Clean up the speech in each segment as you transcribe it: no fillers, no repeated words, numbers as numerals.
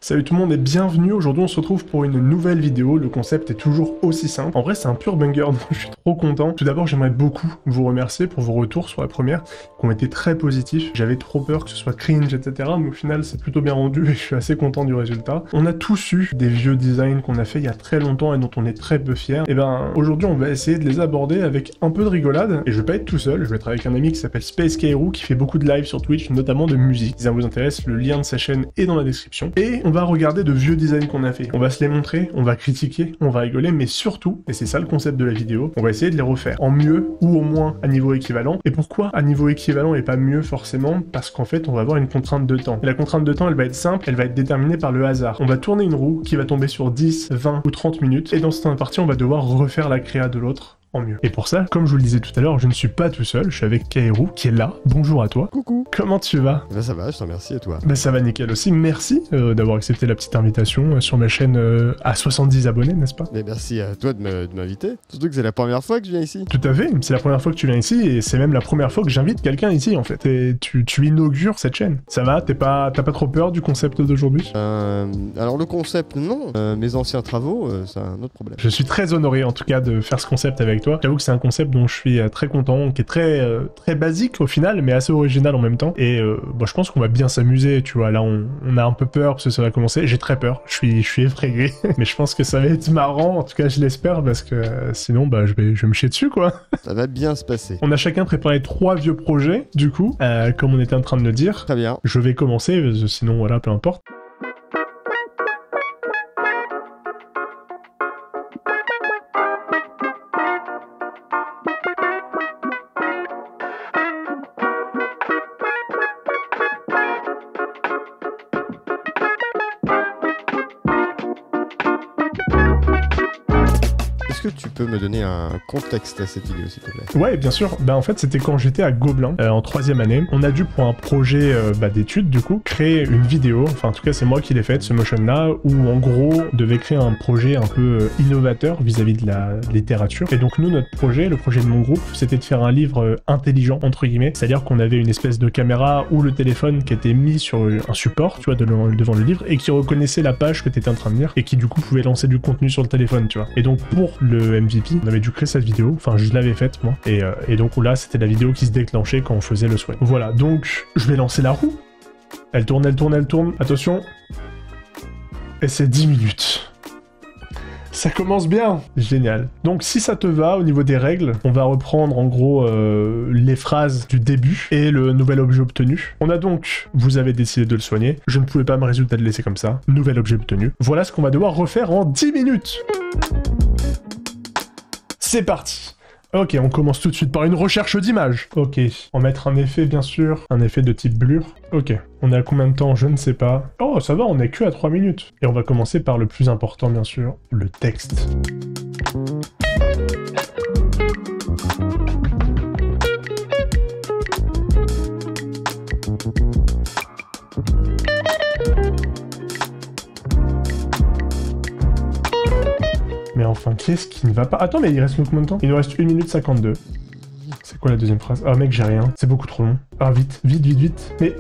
Salut tout le monde et bienvenue, aujourd'hui on se retrouve pour une nouvelle vidéo, le concept est toujours aussi simple. En vrai c'est un pur banger, donc je suis trop content. Tout d'abord j'aimerais beaucoup vous remercier pour vos retours sur la première, qui ont été très positifs. J'avais trop peur que ce soit cringe, etc. Mais au final c'est plutôt bien rendu et je suis assez content du résultat. On a tous eu des vieux designs qu'on a fait il y a très longtemps et dont on est très peu fiers. Et ben aujourd'hui on va essayer de les aborder avec un peu de rigolade. Et je vais pas être tout seul, je vais être avec un ami qui s'appelle Space Kairou, qui fait beaucoup de live sur Twitch, notamment de musique. Si ça vous intéresse, le lien de sa chaîne est dans la description. Et on va regarder de vieux designs qu'on a fait. On va se les montrer, on va critiquer, on va rigoler, mais surtout, et c'est ça le concept de la vidéo, on va essayer de les refaire en mieux ou au moins à niveau équivalent. Et pourquoi à niveau équivalent et pas mieux forcément? Parce qu'en fait, on va avoir une contrainte de temps. Et la contrainte de temps, elle va être simple, elle va être déterminée par le hasard. On va tourner une roue qui va tomber sur 10, 20 ou 30 minutes, et dans cette partie, on va devoir refaire la créa de l'autre en mieux. Et pour ça, comme je vous le disais tout à l'heure, je ne suis pas tout seul, je suis avec Kairou qui est là. Bonjour à toi. Coucou. Comment tu vas? Bah ça va, je te remercie, et toi? Bah ça va nickel aussi, merci d'avoir accepté la petite invitation sur ma chaîne à 70 abonnés, n'est-ce pas? Mais merci à toi de m'inviter, surtout que c'est la première fois que je viens ici. Tout à fait, c'est la première fois que tu viens ici, et c'est même la première fois que j'invite quelqu'un ici en fait. Et tu inaugures cette chaîne. Ça va? T'as pas trop peur du concept d'aujourd'hui? Alors le concept, non. Mes anciens travaux, c'est un autre problème. Je suis très honoré en tout cas de faire ce concept avec toi. J'avoue que c'est un concept dont je suis très content, qui est très basique au final, mais assez original en même temps. Et bon, je pense qu'on va bien s'amuser, tu vois. Là, on a un peu peur parce que ça va commencer. J'ai très peur, je suis effrayé, mais je pense que ça va être marrant. En tout cas, je l'espère parce que sinon, bah, je vais me chier dessus, quoi. Ça va bien se passer. On a chacun préparé 3 vieux projets, du coup, comme on était en train de le dire. Très bien. Je vais commencer, sinon, voilà, peu importe. Est-ce que tu peux me donner un contexte à cette vidéo, s'il te plaît? Ouais, bien sûr. Bah en fait, c'était quand j'étais à Gobelin, en 3e année. On a dû, pour un projet d'études, du coup, créer une vidéo. Enfin, en tout cas, c'est moi qui l'ai faite, ce motion-là, où, en gros, on devait créer un projet un peu innovateur vis-à-vis de la littérature. Et donc, nous, notre projet, le projet de mon groupe, c'était de faire un livre intelligent, entre guillemets. C'est-à-dire qu'on avait une espèce de caméra ou le téléphone qui était mis sur un support, tu vois, devant le livre, et qui reconnaissait la page que tu étais en train de lire, et qui, du coup, pouvait lancer du contenu sur le téléphone, tu vois. Et donc, pour le MVP, on avait dû créer cette vidéo, enfin je l'avais faite moi, et donc là c'était la vidéo qui se déclenchait quand on faisait le soin. Voilà, donc je vais lancer la roue. Elle tourne, attention. Et c'est 10 minutes. Ça commence bien. Génial. Donc si ça te va, au niveau des règles, on va reprendre en gros les phrases du début et le nouvel objet obtenu. On a donc, vous avez décidé de le soigner, je ne pouvais pas me résoudre à le laisser comme ça, nouvel objet obtenu. Voilà ce qu'on va devoir refaire en 10 minutes. C'est parti. Ok, on commence tout de suite par une recherche d'image. Ok, en mettre un effet bien sûr, un effet de type blur. Ok, on est à combien de temps? Je ne sais pas. Oh, ça va, on est que à 3 minutes. Et on va commencer par le plus important bien sûr, le texte. Mais enfin, qu'est-ce qui ne va pas? Attends, mais il reste combien de temps? Il nous reste 1 minute 52. C'est quoi la deuxième phrase? Ah mec, j'ai rien. C'est beaucoup trop long. Ah vite. Mais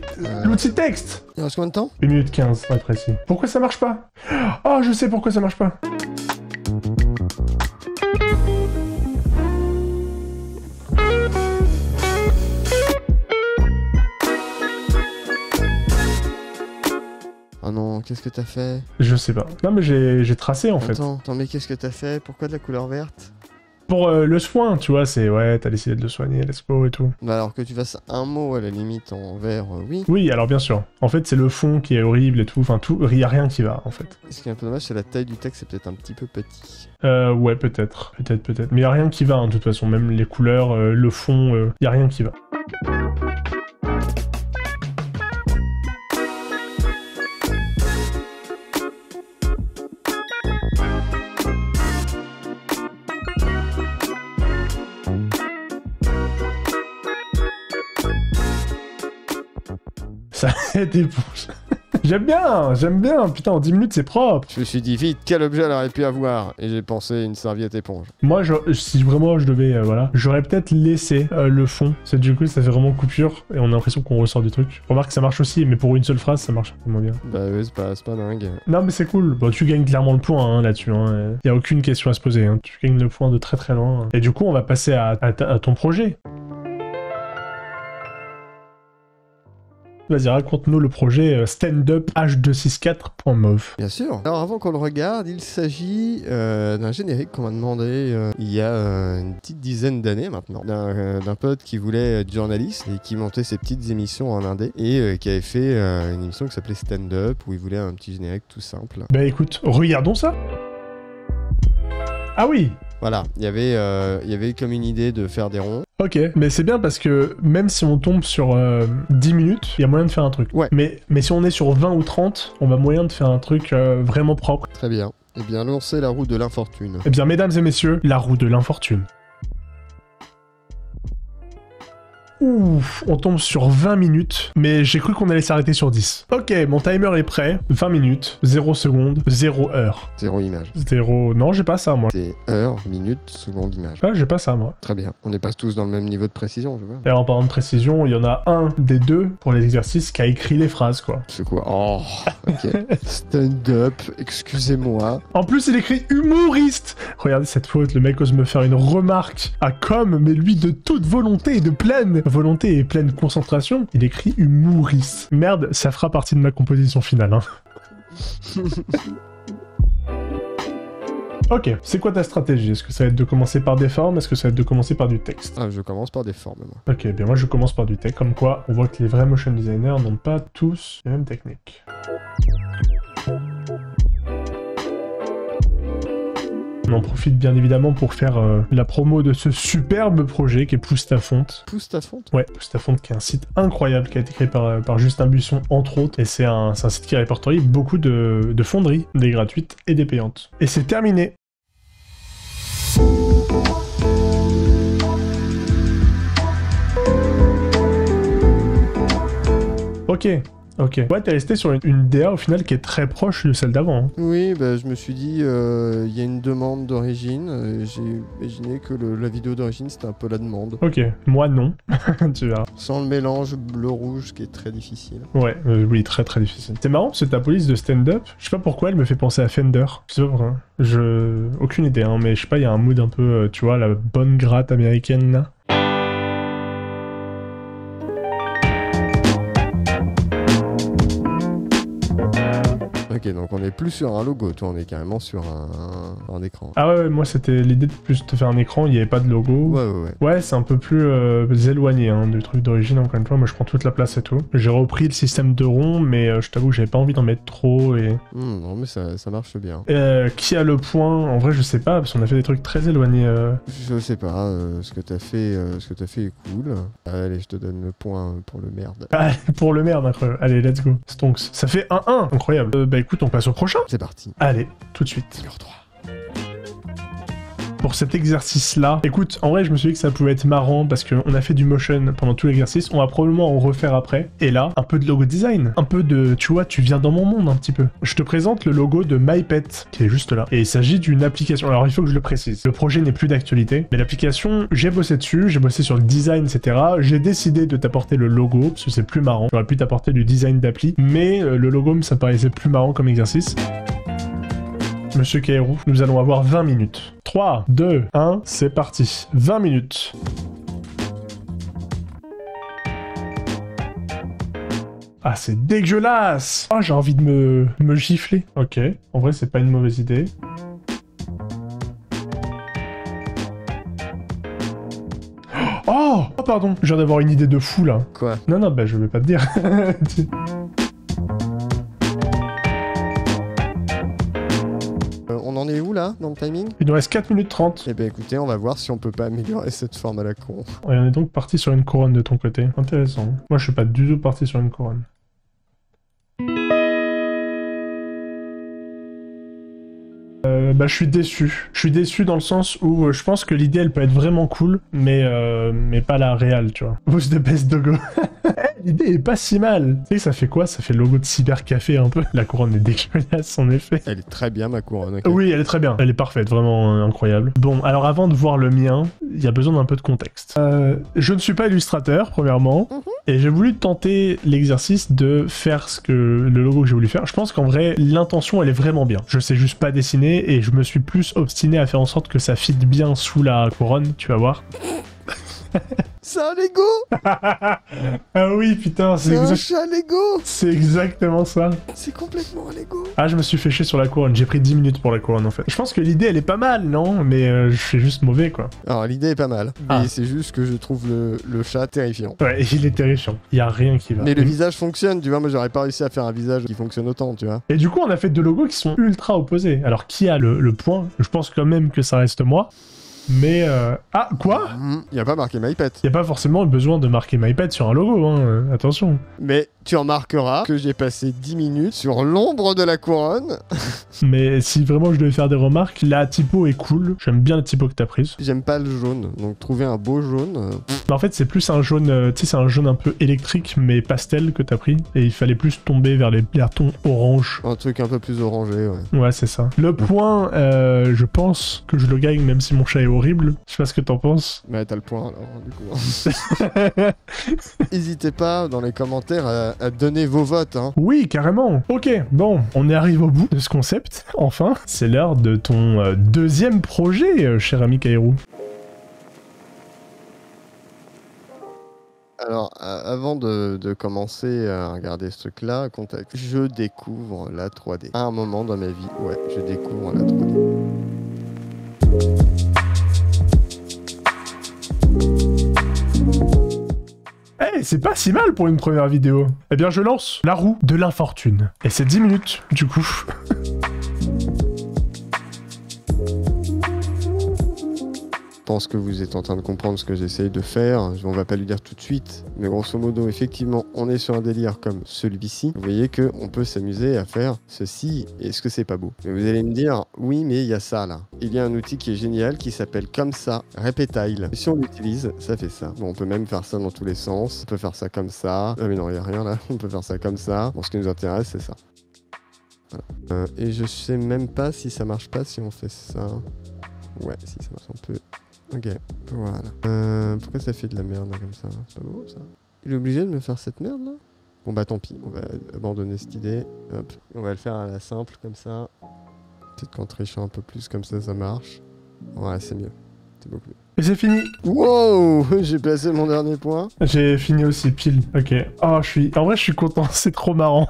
l'outil texte! Il reste combien de temps? 1 minute 15, pour être précis. Pourquoi ça marche pas? Oh, je sais pourquoi ça marche pas. Oh non, qu'est-ce que t'as fait? Je sais pas. Non mais j'ai tracé en fait. Attends, mais qu'est-ce que t'as fait? Pourquoi de la couleur verte? Pour le soin, tu vois, c'est ouais, t'as décidé de le soigner, let's go et tout. Bah alors que tu fasses un mot à la limite en vert, oui. Oui, alors bien sûr. En fait, c'est le fond qui est horrible et tout, enfin tout, y a rien qui va en fait. Ce qui est un peu dommage, c'est la taille du texte, c'est peut-être un petit peu petit. Ouais, peut-être. Mais y a rien qui va, hein, de toute façon, même les couleurs, le fond, y a rien qui va. Ça a été pour... J'aime bien. Putain, en 10 minutes, c'est propre. Je me suis dit vite, quel objet elle aurait pu avoir? Et j'ai pensé une serviette éponge. Moi, si vraiment je devais, voilà, j'aurais peut-être laissé le fond. C'est du coup, ça fait vraiment coupure et on a l'impression qu'on ressort du truc. Remarque, ça marche aussi, mais pour une seule phrase, ça marche moins bien. Bah ouais, c'est pas dingue. Non, mais c'est cool. Bon, tu gagnes clairement le point hein, là-dessus. Hein. Y a aucune question à se poser. Hein. Tu gagnes le point de très très loin. Et du coup, on va passer à ton projet. Vas-y, raconte-nous le projet Stand-Up H264.mov. Bien sûr. Alors avant qu'on le regarde, il s'agit d'un générique qu'on m'a demandé il y a une petite dizaine d'années maintenant, d'un pote qui voulait être journaliste et qui montait ses petites émissions en indé et qui avait fait une émission qui s'appelait Stand-Up où il voulait un petit générique tout simple. Bah écoute, regardons ça. Ah oui. Voilà, il y avait comme une idée de faire des ronds. Ok, mais c'est bien parce que même si on tombe sur 10 minutes, il y a moyen de faire un truc. Ouais. Mais si on est sur 20 ou 30, on va moyen de faire un truc vraiment propre. Très bien. Eh bien, lancez la roue de l'infortune. Eh bien, mesdames et messieurs, la roue de l'infortune. Ouf, on tombe sur 20 minutes, mais j'ai cru qu'on allait s'arrêter sur 10. Ok, mon timer est prêt. 20 minutes, 0 secondes, 0 heure. 0 image. 0... Non, j'ai pas ça, moi. C'est heure, minute, seconde, image. Ah, j'ai pas ça, moi. Très bien. On n'est pas tous dans le même niveau de précision, je vois. Et en parlant de précision, il y en a un des deux pour les exercices qui a écrit les phrases, quoi. C'est quoi? Oh, ok. Stand-up, excusez-moi. En plus, il écrit humoriste. Regardez cette faute, le mec ose me faire une remarque à com, mais lui de toute volonté et de pleine volonté et pleine concentration, il écrit humoriste. Merde, ça fera partie de ma composition finale, hein. Ok, c'est quoi ta stratégie? Est-ce que ça va être de commencer par des formes? Est-ce que ça va être de commencer par du texte? Ah, je commence par des formes, moi. Ok, bien moi je commence par du texte. Comme quoi, on voit que les vrais motion designers n'ont pas tous les mêmes techniques. On en profite bien évidemment pour faire la promo de ce superbe projet qui est Pousse ta fonte. Pousse ta fonte? Ouais, Pousse ta fonte qui est un site incroyable qui a été créé par Justin Buisson entre autres. Et c'est un site qui répertorie beaucoup de fonderies, des gratuites et des payantes. Et c'est terminé. Ok. Ouais, t'es resté sur une DA au final qui est très proche de celle d'avant. Hein. Oui, bah, je me suis dit, il y a une demande d'origine. J'ai imaginé que la vidéo d'origine, c'était un peu la demande. Ok, moi non. Tu verras. Sans le mélange bleu-rouge qui est très difficile. Ouais, oui, très très difficile. C'est marrant parce que ta police de stand-up, je sais pas pourquoi elle me fait penser à Fender. Je sais pas pourquoi. Aucune idée, hein, mais je sais pas, il y a un mood un peu, tu vois, la bonne gratte américaine là. Ok, donc on est plus sur un logo, toi, on est carrément sur un écran. Ah ouais, moi c'était l'idée de plus te faire un écran, il n'y avait pas de logo. Ouais. Ouais, c'est un peu plus éloigné hein, du truc d'origine, encore une fois, moi je prends toute la place et tout. J'ai repris le système de rond, mais je t'avoue que j'avais pas envie d'en mettre trop et... non mais ça marche bien. Qui a le point? En vrai je sais pas, parce qu'on a fait des trucs très éloignés. Je sais pas, ce que t'as fait est cool. Allez, je te donne le point pour le merde. Ah, pour le merde, incroyable. Allez, let's go. Stonks. Ça fait 1-1, incroyable. Bah écoute, on passe au prochain. C'est parti. Allez, tout de suite. Numéro 3. Pour cet exercice-là, écoute, en vrai, je me suis dit que ça pouvait être marrant parce qu'on a fait du motion pendant tout l'exercice. On va probablement en refaire après. Et là, un peu de logo design. Un peu de, tu vois, tu viens dans mon monde un petit peu. Je te présente le logo de MyPet, qui est juste là. Et il s'agit d'une application. Alors, il faut que je le précise. Le projet n'est plus d'actualité. Mais l'application, j'ai bossé dessus. J'ai bossé sur le design, etc. J'ai décidé de t'apporter le logo parce que c'est plus marrant. J'aurais pu t'apporter du design d'appli. Mais le logo, ça me paraissait plus marrant comme exercice. Monsieur Kairou, nous allons avoir 20 minutes. 3, 2, 1, c'est parti. 20 minutes. Ah, c'est dégueulasse! Ah, j'ai envie de me gifler. Ok, en vrai, c'est pas une mauvaise idée. Oh! Oh, pardon, je viens d'avoir une idée de fou, là. Quoi? Non, bah, je vais pas te dire. On en est où là, dans le timing? Il nous reste 4 minutes 30. Eh ben écoutez, on va voir si on peut pas améliorer cette forme à la con. Et on est donc parti sur une couronne de ton côté. Intéressant. Moi, je suis pas du tout parti sur une couronne. Bah, je suis déçu. Je suis déçu dans le sens où je pense que l'idée, elle peut être vraiment cool, mais pas la réelle, tu vois. Who's the best doggo? l'idée est pas si mal. Tu sais, ça fait quoi? Ça fait le logo de cybercafé un peu. La couronne est dégueulasse en effet. Elle est très bien ma couronne. Ok. Oui, elle est très bien. Elle est parfaite, vraiment incroyable. Bon, alors avant de voir le mien, il y a besoin d'un peu de contexte. Je ne suis pas illustrateur, premièrement, et j'ai voulu tenter l'exercice de faire le logo que j'ai voulu faire. Je pense qu'en vrai, l'intention, elle est vraiment bien. Je sais juste pas dessiner, et je me suis plus obstiné à faire en sorte que ça fitte bien sous la couronne, tu vas voir. C'est un Lego. Ah oui, putain, C'est un chat Lego. c'est exactement ça. C'est complètement un Lego. Ah, je me suis fait chier sur la couronne. J'ai pris 10 minutes pour la couronne, en fait. Je pense que l'idée, elle est pas mal, non? Mais je suis juste mauvais, quoi. Alors l'idée est pas mal, mais c'est juste que je trouve le chat terrifiant. Ouais, il est terrifiant. Il y a rien qui va. Mais le visage fonctionne, tu vois, moi j'aurais pas réussi à faire un visage qui fonctionne autant, tu vois. Et du coup, on a fait deux logos qui sont ultra opposés. Alors, qui a le point? Je pense quand même que ça reste moi. Mais... Ah, quoi? Y a pas marqué MyPet. Y a pas forcément besoin de marquer MyPad sur un logo, hein. Attention. Mais tu remarqueras que j'ai passé 10 minutes sur l'ombre de la couronne. Mais si vraiment je devais faire des remarques, la typo est cool. J'aime bien la typo que t'as prise. J'aime pas le jaune, donc trouver un beau jaune... Mais en fait, c'est plus un jaune, tu sais, c'est un jaune un peu électrique, mais pastel que t'as pris. Et il fallait plus tomber vers les tons orange. Un truc un peu plus orangé, ouais. Ouais, c'est ça. Le point, je pense que je le gagne, même si mon chat est horrible. Je sais pas ce que t'en penses. Mais t'as le point, alors, du coup. N'hésitez pas, dans les commentaires, à donner vos votes, hein. Oui, carrément. Ok, bon, on arrive au bout de ce concept. Enfin, c'est l'heure de ton deuxième projet, cher ami Kairou. Alors, avant de commencer à regarder ce truc-là, contexte, je découvre la 3D. À un moment dans ma vie, ouais, je découvre la 3D. Eh, c'est pas si mal pour une première vidéo. Eh bien, je lance la roue de l'infortune. Et c'est 10 minutes, du coup. Je pense que vous êtes en train de comprendre ce que j'essaye de faire. On va pas lui dire tout de suite, mais grosso modo, effectivement, on est sur un délire comme celui-ci. Vous voyez que on peut s'amuser à faire ceci. Est-ce que c'est pas beau? Mais vous allez me dire, oui, mais il y a ça là. Il y a un outil qui est génial qui s'appelle comme ça, Reptile. Et si on l'utilise, ça fait ça. Bon, on peut même faire ça dans tous les sens. On peut faire ça comme ça. Ah mais non, il y a rien là. On peut faire ça comme ça. Bon, ce qui nous intéresse, c'est ça. Voilà. Et je sais même pas si ça marche pas si on fait ça. Ouais, si ça marche un peu. Ok, voilà. Pourquoi ça fait de la merde là, comme ça? C'est pas beau ça? Il est obligé de me faire cette merde là? Bon bah tant pis, on va abandonner cette idée. Hop, on va le faire à la simple comme ça. Peut-être qu'en trichant un peu plus comme ça marche. Ouais, c'est mieux. C'est beaucoup mieux. Et c'est fini. Wow, j'ai passé mon dernier point. J'ai fini aussi, pile. Ok. Oh, en vrai, je suis content, c'est trop marrant.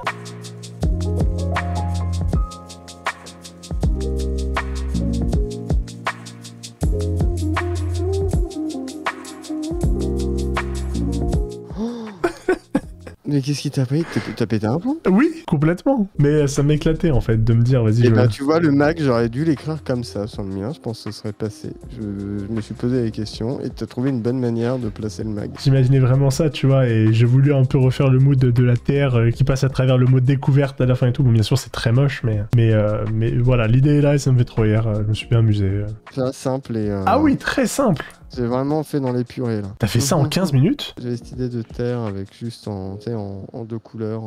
Mais qu'est-ce qui t'a pris? T'as pété un plomb? Oui, complètement. Mais ça m'éclatait en fait de me dire, vas-y, Et je bah vais... tu vois, le Mac, j'aurais dû l'écrire comme ça sur le mien, je pense que ce serait passé. Je me suis posé les questions et t'as trouvé une bonne manière de placer le Mac. J'imaginais vraiment ça, tu vois, et j'ai voulu un peu refaire le mood de la Terre qui passe à travers le mot découverte à la fin et tout. Bon, bien sûr, c'est très moche, mais voilà, l'idée est là et ça me fait trop rire. Je me suis bien amusé. C'est simple et... Ah oui, très simple. J'ai vraiment fait dans les purées là. T'as fait ça en 15 minutes? J'avais cette idée de terre avec juste en deux couleurs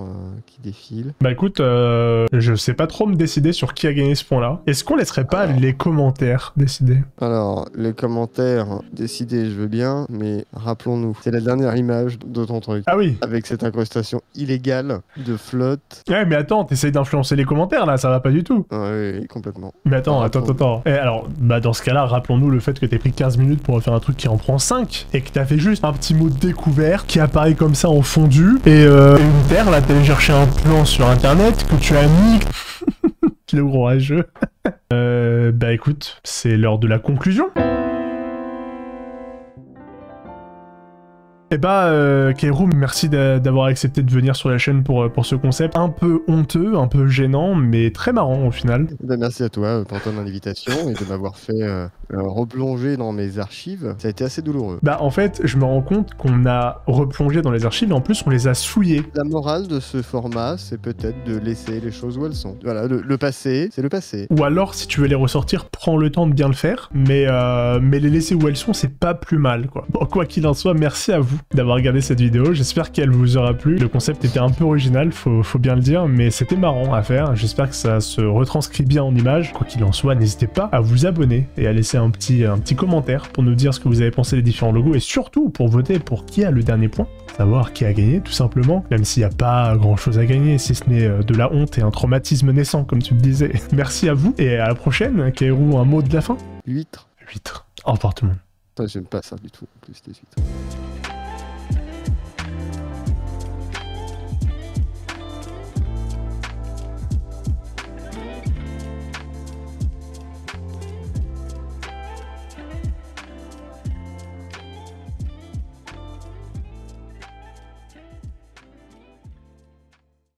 qui défilent. Bah écoute, je sais pas trop me décider sur qui a gagné ce point-là. Est-ce qu'on laisserait pas les commentaires décider? Alors, les commentaires, décider je veux bien, mais rappelons-nous, c'est la dernière image de ton truc. Ah oui. Avec cette incrustation illégale de flotte. Ouais, mais attends, t'essayes d'influencer les commentaires là, ça va pas du tout. Oui, complètement. Mais attends. Et alors, bah dans ce cas-là, rappelons-nous le fait que t'aies pris 15 minutes pour faire un truc qui en prend 5 et que t'as fait juste un petit mot de découvert qui apparaît comme ça en fondu et une terre là, t'as allé chercher un plan sur internet que tu as mis. Le gros rageux. Bah écoute, c'est l'heure de la conclusion. Eh bah, Kairou, merci d'avoir accepté de venir sur la chaîne pour ce concept un peu honteux, un peu gênant, mais très marrant au final. Ben, merci à toi pour ton invitation et de m'avoir fait replonger dans mes archives. Ça a été assez douloureux. Bah en fait, je me rends compte qu'on a replongé dans les archives et en plus on les a souillées. La morale de ce format, c'est peut-être de laisser les choses où elles sont. Voilà, le passé, c'est le passé. Ou alors, si tu veux les ressortir, prends le temps de bien le faire, mais les laisser où elles sont, c'est pas plus mal, quoi. Bon, quoi qu'il en soit, merci à vous d'avoir regardé cette vidéo. J'espère qu'elle vous aura plu. Le concept était un peu original, faut bien le dire, mais c'était marrant à faire. J'espère que ça se retranscrit bien en images. Quoi qu'il en soit, n'hésitez pas à vous abonner et à laisser un petit commentaire pour nous dire ce que vous avez pensé des différents logos et surtout pour voter pour qui a le dernier point. Savoir qui a gagné, tout simplement, même s'il n'y a pas grand chose à gagner, si ce n'est de la honte et un traumatisme naissant, comme tu le disais. Merci à vous, et à la prochaine. Kairou, un mot de la fin? 8. 8. Au revoir tout le monde. J'aime pas ça du tout, en plus, les 8.